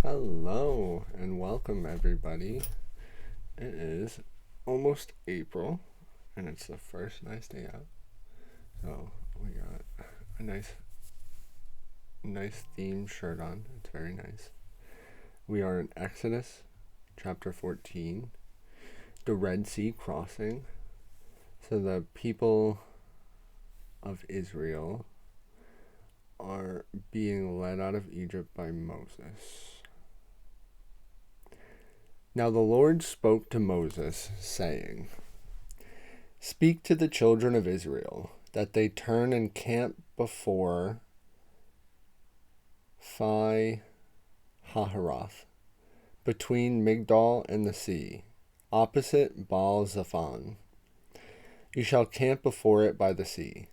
Hello and welcome, everybody. It is almost April, and it's the first nice day out. So we got a nice theme shirt on. It's very nice. We are in Exodus chapter 14, the Red Sea crossing. So the people of Israel are being led out of Egypt by Moses. Now the Lord spoke to Moses, saying, "Speak to the children of Israel, that they turn and camp before Phi Hahiroth, between Migdol and the sea, opposite Baal Zephon. You shall camp before it by the sea.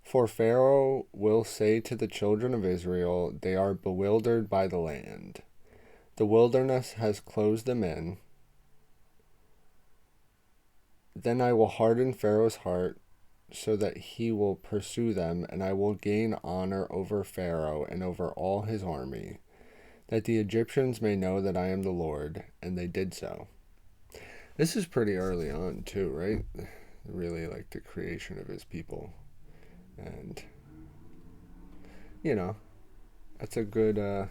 For Pharaoh will say to the children of Israel, they are bewildered by the land. The wilderness has closed them in. Then I will harden Pharaoh's heart so that he will pursue them, and I will gain honor over Pharaoh and over all his army, that the Egyptians may know that I am the Lord." And they did so. This is pretty early on too, right? Really like the creation of his people. And that's a good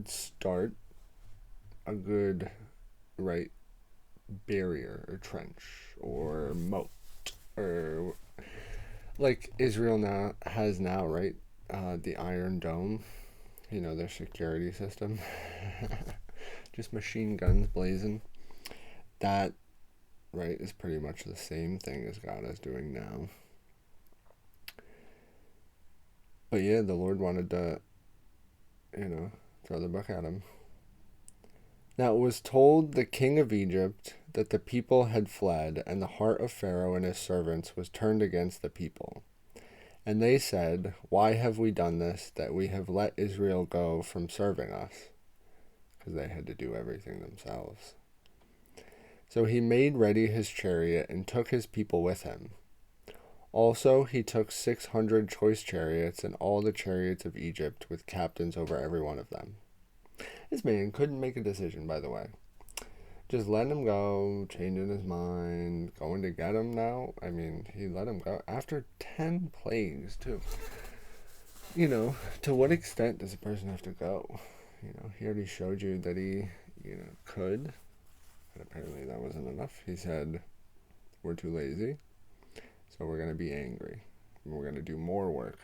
start, a good right barrier or trench or moat, or like Israel now has right, the Iron Dome, their security system. Just machine guns blazing. That right is pretty much the same thing as God is doing now. But yeah, the Lord wanted to throw the book at him. Now it was told the king of Egypt that the people had fled, and the heart of Pharaoh and his servants was turned against the people. And they said, "Why have we done this, that we have let Israel go from serving us?" Because they had to do everything themselves. So he made ready his chariot and took his people with him. Also he took 600 choice chariots and all the chariots of Egypt, with captains over every one of them. This man couldn't make a decision, by the way. Just letting him go, changing his mind, going to get him now. I mean, he let him go after 10 plagues, too. To what extent does a person have to go? He already showed you that he, could. But apparently that wasn't enough. He said, "We're too lazy, so we're going to be angry. And we're going to do more work."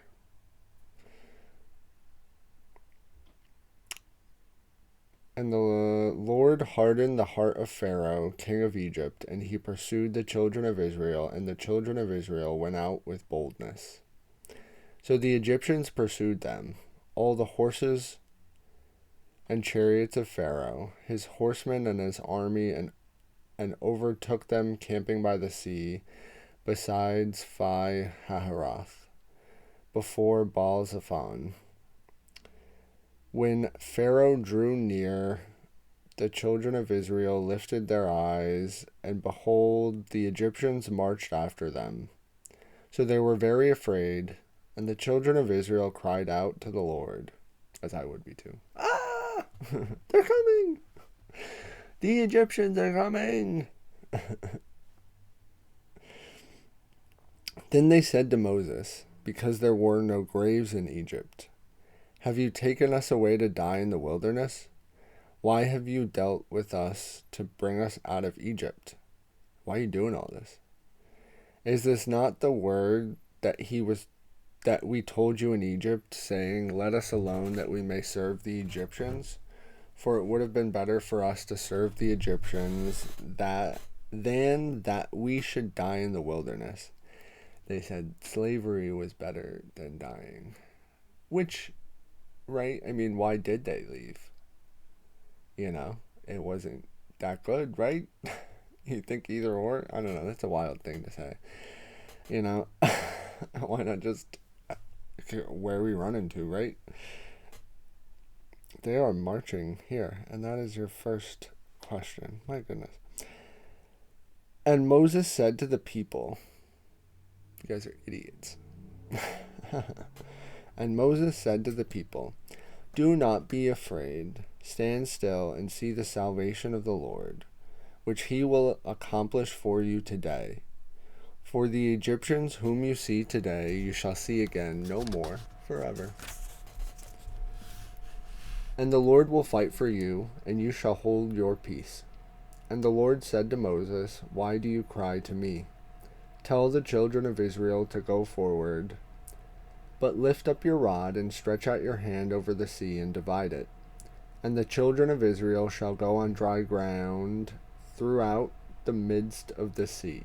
And the Lord hardened the heart of Pharaoh, king of Egypt, and he pursued the children of Israel, and the children of Israel went out with boldness. So the Egyptians pursued them, all the horses and chariots of Pharaoh, his horsemen and his army, and overtook them camping by the sea, besides Phi Hahiroth, before Baal Zephon. When Pharaoh drew near, the children of Israel lifted their eyes, and behold, the Egyptians marched after them. So they were very afraid, and the children of Israel cried out to the Lord, as I would be too. "Ah! They're coming! The Egyptians are coming!" Then they said to Moses, because there were no graves in Egypt, "Have you taken us away to die in the wilderness? Why have you dealt with us to bring us out of Egypt? Why are you doing all this? Is this not the word that we told you in Egypt, saying, 'Let us alone, that we may serve the Egyptians'? For it would have been better for us to serve the Egyptians than that we should die in the wilderness." They said slavery was better than dying. Which, right? I mean, why did they leave? It wasn't that good, right? You think either or? I don't know. That's a wild thing to say. Why not just, where are we running to, right? They are marching here, and that is your first question. My goodness. And Moses said to the people, "You guys are idiots." And Moses said to the people, Do not be afraid. Stand still and see the salvation of the Lord, which he will accomplish for you today. For the Egyptians whom you see today, you shall see again no more forever. And the Lord will fight for you, and you shall hold your peace. And the Lord said to Moses, Why do you cry to me? Tell the children of Israel to go forward, but lift up your rod and stretch out your hand over the sea and divide it. And the children of Israel shall go on dry ground throughout the midst of the sea.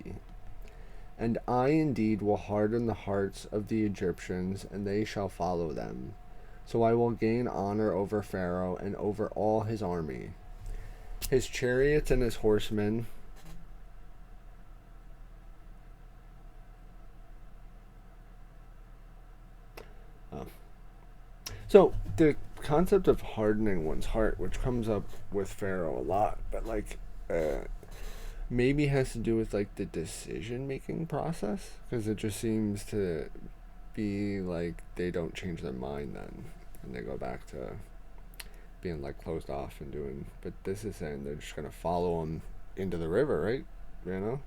And I indeed will harden the hearts of the Egyptians, and they shall follow them. So I will gain honor over Pharaoh and over all his army, his chariots and his horsemen. So the concept of hardening one's heart, which comes up with Pharaoh a lot, but maybe has to do with like the decision making process, because it just seems to be like they don't change their mind then, and they go back to being like closed off and doing. But this is saying they're just gonna follow them into the river, right? You know.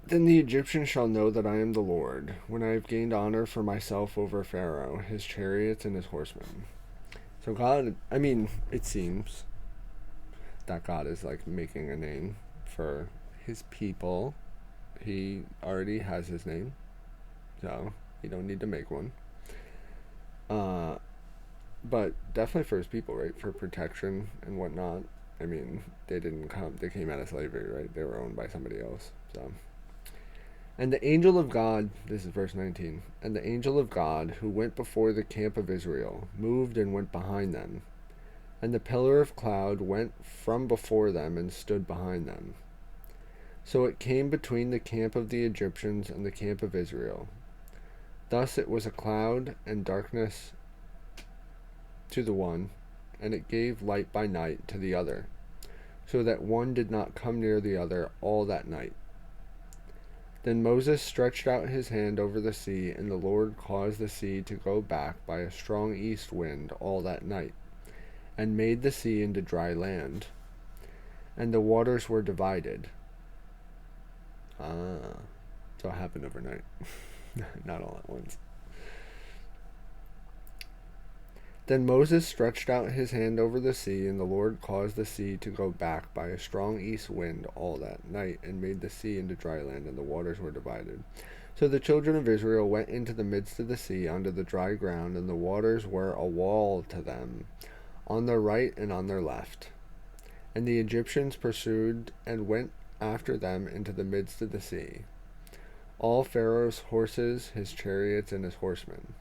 Then the Egyptians shall know that I am the Lord, when I have gained honor for myself over Pharaoh, his chariots, and his horsemen. So God, I mean, it seems that God is like making a name for his people. He already has his name, so he don't need to make one. But definitely for his people, right? For protection and whatnot. I mean, they didn't come, they came out of slavery, right? They were owned by somebody else, so. And the angel of God, this is verse 19, and the angel of God who went before the camp of Israel moved and went behind them. And the pillar of cloud went from before them and stood behind them. So it came between the camp of the Egyptians and the camp of Israel. Thus it was a cloud and darkness to the one, and it gave light by night to the other, so that one did not come near the other all that night. Then Moses stretched out his hand over the sea, and the Lord caused the sea to go back by a strong east wind all that night, and made the sea into dry land, and the waters were divided. So it happened overnight, not all at once. Then Moses stretched out his hand over the sea, and the Lord caused the sea to go back by a strong east wind all that night, and made the sea into dry land, and the waters were divided. So the children of Israel went into the midst of the sea onto the dry ground, and the waters were a wall to them, on their right and on their left. And the Egyptians pursued and went after them into the midst of the sea, all Pharaoh's horses, his chariots, and his horsemen.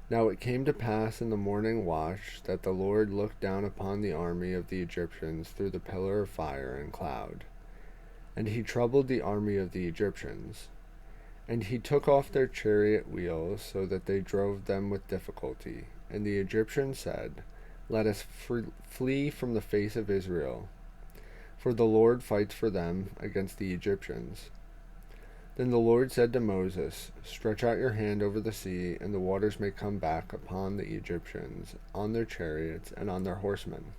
Now it came to pass in the morning watch that the Lord looked down upon the army of the Egyptians through the pillar of fire and cloud. And he troubled the army of the Egyptians. And he took off their chariot wheels, so that they drove them with difficulty. And the Egyptians said, Let us flee from the face of Israel, for the Lord fights for them against the Egyptians. Then the Lord said to Moses, Stretch out your hand over the sea, and the waters may come back upon the Egyptians, on their chariots, and on their horsemen.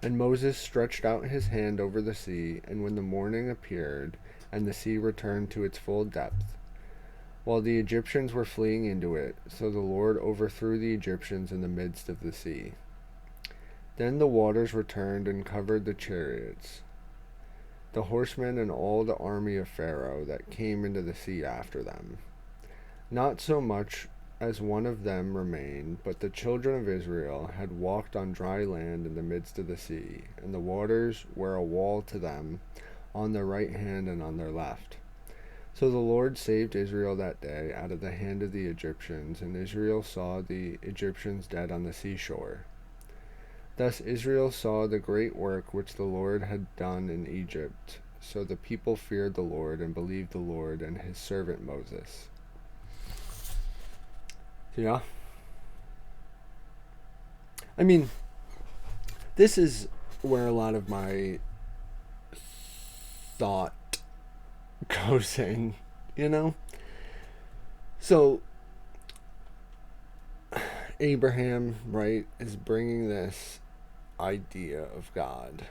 And Moses stretched out his hand over the sea, and when the morning appeared, and the sea returned to its full depth, while the Egyptians were fleeing into it, so the Lord overthrew the Egyptians in the midst of the sea. Then the waters returned and covered the chariots, the horsemen, and all the army of Pharaoh that came into the sea after them. Not so much as one of them remained, but the children of Israel had walked on dry land in the midst of the sea, and the waters were a wall to them on their right hand and on their left. So the Lord saved Israel that day out of the hand of the Egyptians, and Israel saw the Egyptians dead on the seashore. Thus Israel saw the great work which the Lord had done in Egypt. So the people feared the Lord and believed the Lord and his servant Moses. Yeah. I mean, this is where a lot of my thought go sing, you know? So Abraham, right, is bringing this idea of God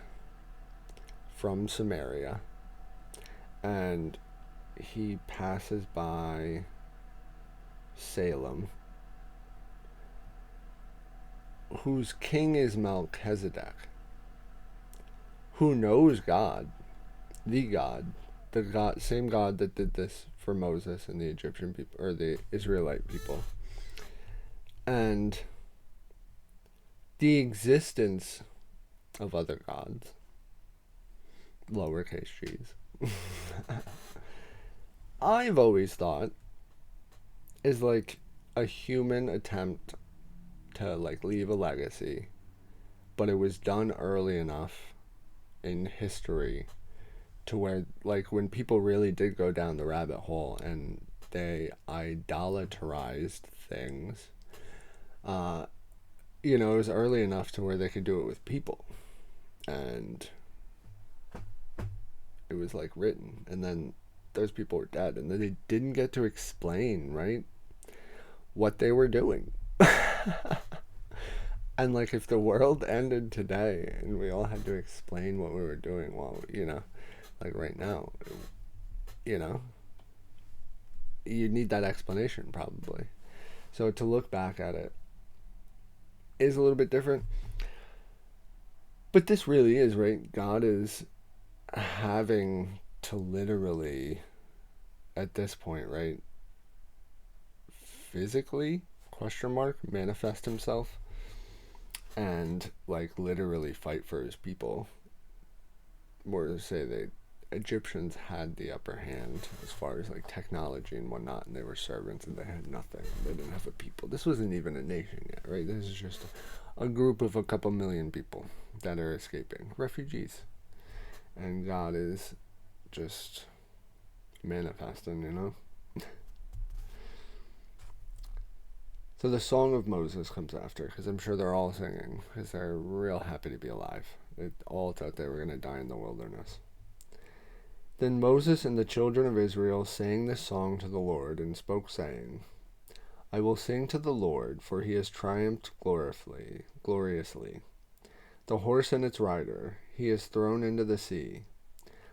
from Samaria, and he passes by Salem, whose king is Melchizedek, who knows God, the God, same God that did this for Moses and the Egyptian people, or the Israelite people. And the existence of other gods, lowercase g's, I've always thought is like a human attempt to like leave a legacy, but it was done early enough in history to where like when people really did go down the rabbit hole and they idolatrized things, uh, it was early enough to where they could do it with people, and it was like written, and then those people were dead, and then they didn't get to explain, right, what they were doing. And like if the world ended today and we all had to explain what we were doing, well, like right now, you know, you need that explanation probably. So to look back at it is a little bit different. But this really is, right? God is having to literally, at this point, right, physically, question mark, manifest himself and like literally fight for his people. Or to say the Egyptians had the upper hand as far as like technology and whatnot, and they were servants and they had nothing. They didn't have a people. This wasn't even a nation yet, right? This is just a group of a couple million people that are escaping, refugees. And God is just manifesting. So the Song of Moses comes after, because I'm sure they're all singing, because they're real happy to be alive. They all thought they were going to die in the wilderness. Then Moses and the children of Israel sang this song to the Lord, and spoke, saying, I will sing to the Lord, for he has triumphed gloriously. The horse and its rider he has thrown into the sea.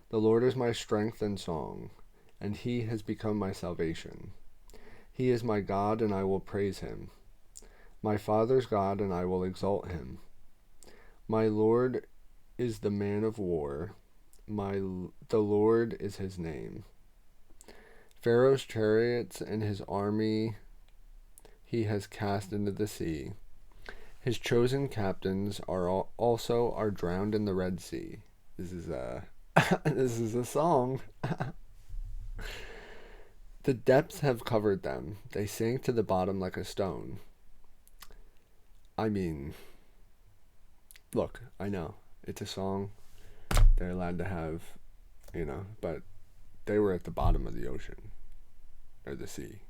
The Lord is my strength and song, and he has become my salvation. He is my God, and I will praise him. My father's God, and I will exalt him. My Lord is the man of war. The Lord is his name. Pharaoh's chariots and his army he has cast into the sea. His chosen captains are drowned in the Red Sea. This is a this is a song. The depths have covered them. They sank to the bottom like a stone. I mean, look, I know it's a song. They're allowed to have, but they were at the bottom of the ocean or the sea,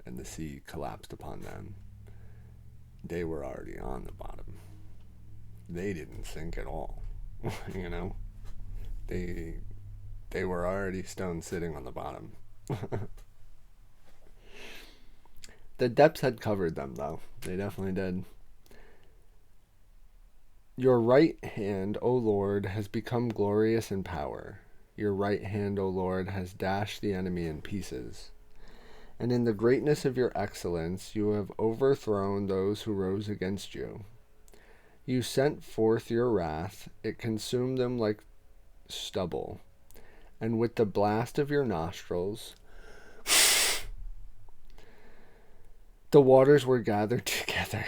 and the sea collapsed upon them. They were already on the bottom. They didn't sink at all. They were already stone sitting on the bottom. The depths had covered them, though. They definitely did. Your right hand, O Lord, has become glorious in power. Your right hand, O Lord, has dashed the enemy in pieces. And in the greatness of your excellence, you have overthrown those who rose against you. You sent forth your wrath, it consumed them like stubble. And with the blast of your nostrils, the waters were gathered together.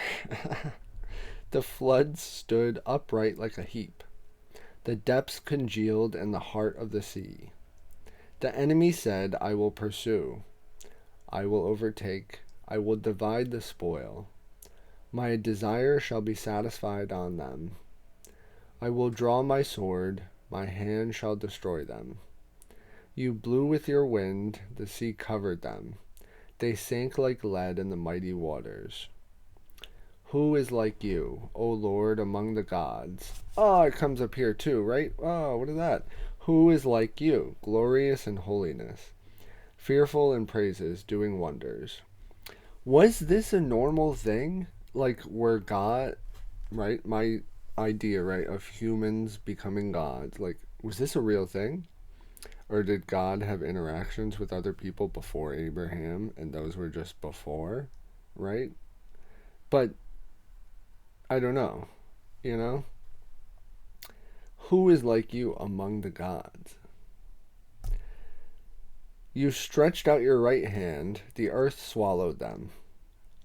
The floods stood upright like a heap. The depths congealed in the heart of the sea. The enemy said, I will pursue. I will overtake. I will divide the spoil. My desire shall be satisfied on them. I will draw my sword. My hand shall destroy them. You blew with your wind. The sea covered them. They sank like lead in the mighty waters. Who is like you, O Lord, among the gods? Oh, it comes up here too, right? Oh, what is that? Who is like you, glorious in holiness, fearful in praises, doing wonders? Was this a normal thing? Like, where God, right? My idea, right, of humans becoming gods. Like, was this a real thing? Or did God have interactions with other people before Abraham and those were just before, right? But I don't know, you know? Who is like you among the gods? You stretched out your right hand, the earth swallowed them.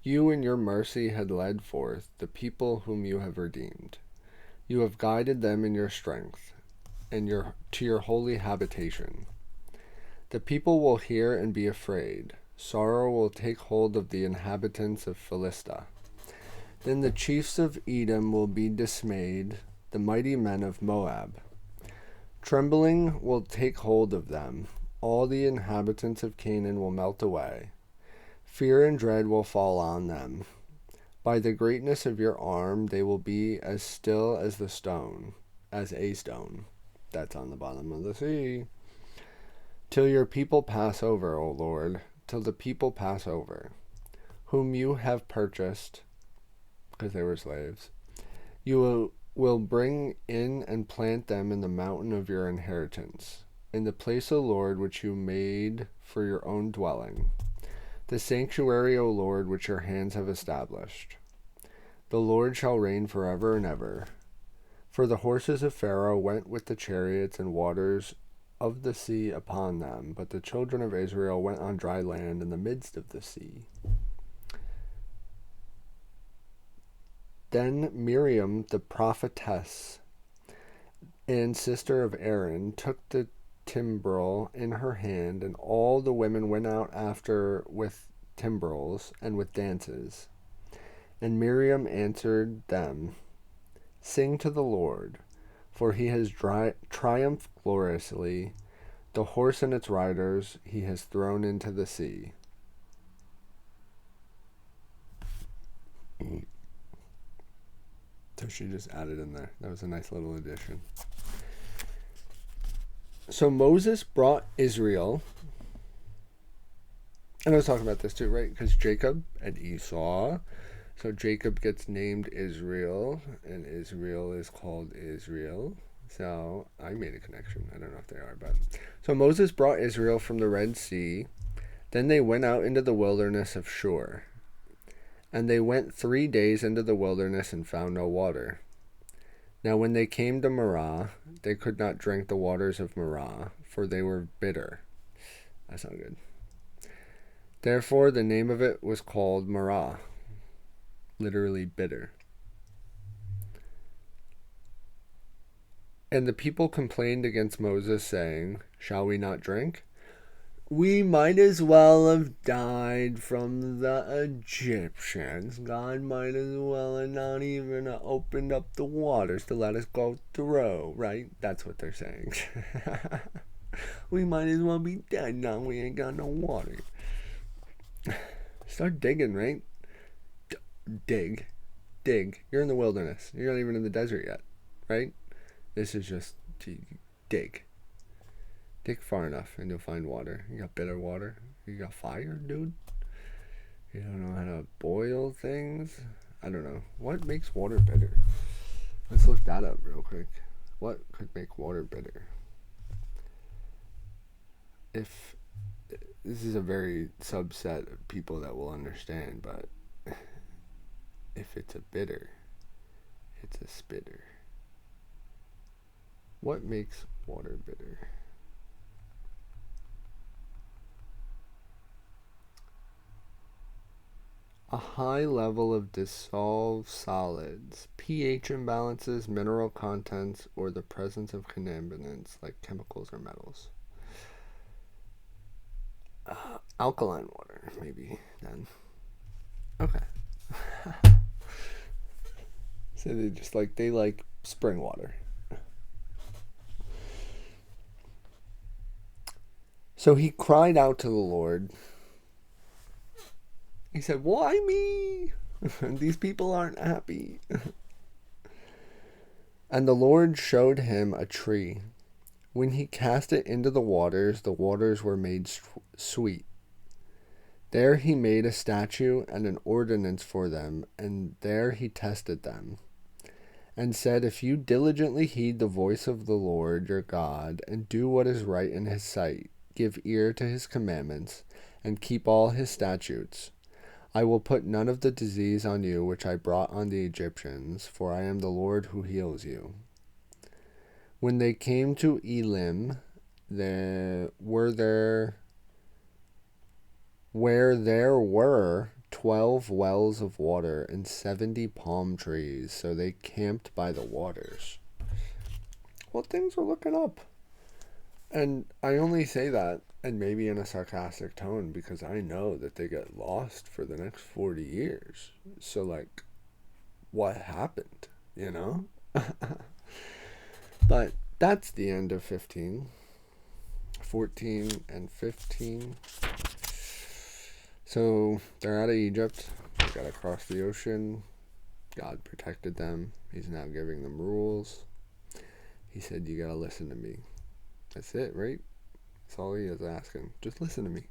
You in your mercy had led forth the people whom you have redeemed. You have guided them in your strength and to your holy habitation. The people will hear and be afraid. Sorrow will take hold of the inhabitants of Philistia. Then the chiefs of Edom will be dismayed, the mighty men of Moab. Trembling will take hold of them. All the inhabitants of Canaan will melt away. Fear and dread will fall on them. By the greatness of your arm, they will be as still as the stone, as a stone that's on the bottom of the sea. Till your people pass over, O Lord, till the people pass over, whom you have purchased, because they were slaves. You will bring in and plant them in the mountain of your inheritance, in the place, O Lord, which you made for your own dwelling, the sanctuary, O Lord, which your hands have established. The Lord shall reign forever and ever. For the horses of Pharaoh went with the chariots and waters of the sea upon them, but the children of Israel went on dry land in the midst of the sea. Then Miriam the prophetess and sister of Aaron took the timbrel in her hand, and all the women went out after with timbrels and with dances. And Miriam answered them, Sing to the Lord, for he has triumphed gloriously. The horse and its riders he has thrown into the sea. So she just added in there. That was a nice little addition. So Moses brought Israel, and I was talking about this too, right? Because Jacob and Esau. So Jacob gets named Israel, and Israel is called Israel. So I made a connection. I don't know if they are, but so Moses brought Israel from the Red Sea. Then they went out into the wilderness of Shur. And they went 3 days into the wilderness and found no water. Now when they came to Marah, they could not drink the waters of Marah, for they were bitter. That's not good. Therefore the name of it was called Marah, literally bitter. And the people complained against Moses, saying, Shall we not drink? We might as well have died from the Egyptians. God might as well have not even opened up the waters to let us go through, right? That's what they're saying. We might as well be dead now. We ain't got no water. Start digging, right? Dig. You're in the wilderness. You're not even in the desert yet, right? This is just to dig. Dig far enough and you'll find water. You got bitter water. You got fire, dude. You don't know how to boil things. I don't know. What makes water bitter? Let's look that up real quick. What could make water bitter? If this is a very subset of people that will understand, but if it's a bitter, it's a spitter. What makes water bitter? A high level of dissolved solids, pH imbalances, mineral contents, or the presence of contaminants like chemicals or metals. Alkaline water, maybe, then. Okay. So they like spring water. So he cried out to the Lord. He said, Why me? These people aren't happy. And the Lord showed him a tree When he cast it into the waters were made sweet. There he made a statute and an ordinance for them, and there he tested them, and said, if you diligently heed the voice of the Lord your God, and do what is right in his sight, give ear to his commandments, and keep all his statutes, I will put none of the disease on you which I brought on the Egyptians, for I am the Lord who heals you. When they came to Elim, where there were 12 wells of water and 70 palm trees, so they camped by the waters. Well, things were looking up. And I only say that, and maybe in a sarcastic tone, because I know that they get lost for the next 40 years. So, like, what happened, you know? But that's the end of 15. 14 and 15. So they're out of Egypt. They got to cross the ocean. God protected them. He's now giving them rules. He said, you got to listen to me. That's it, right? That's all he is asking. Just listen to me.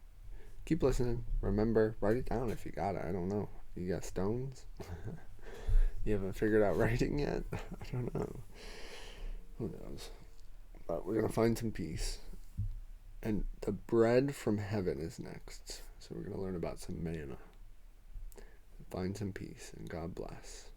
Keep listening. Remember, write it down if you got it. I don't know. You got stones? You haven't figured out writing yet? I don't know. Who knows? But we're going to find some peace. And the bread from heaven is next. So we're going to learn about some manna. Find some peace, and God bless.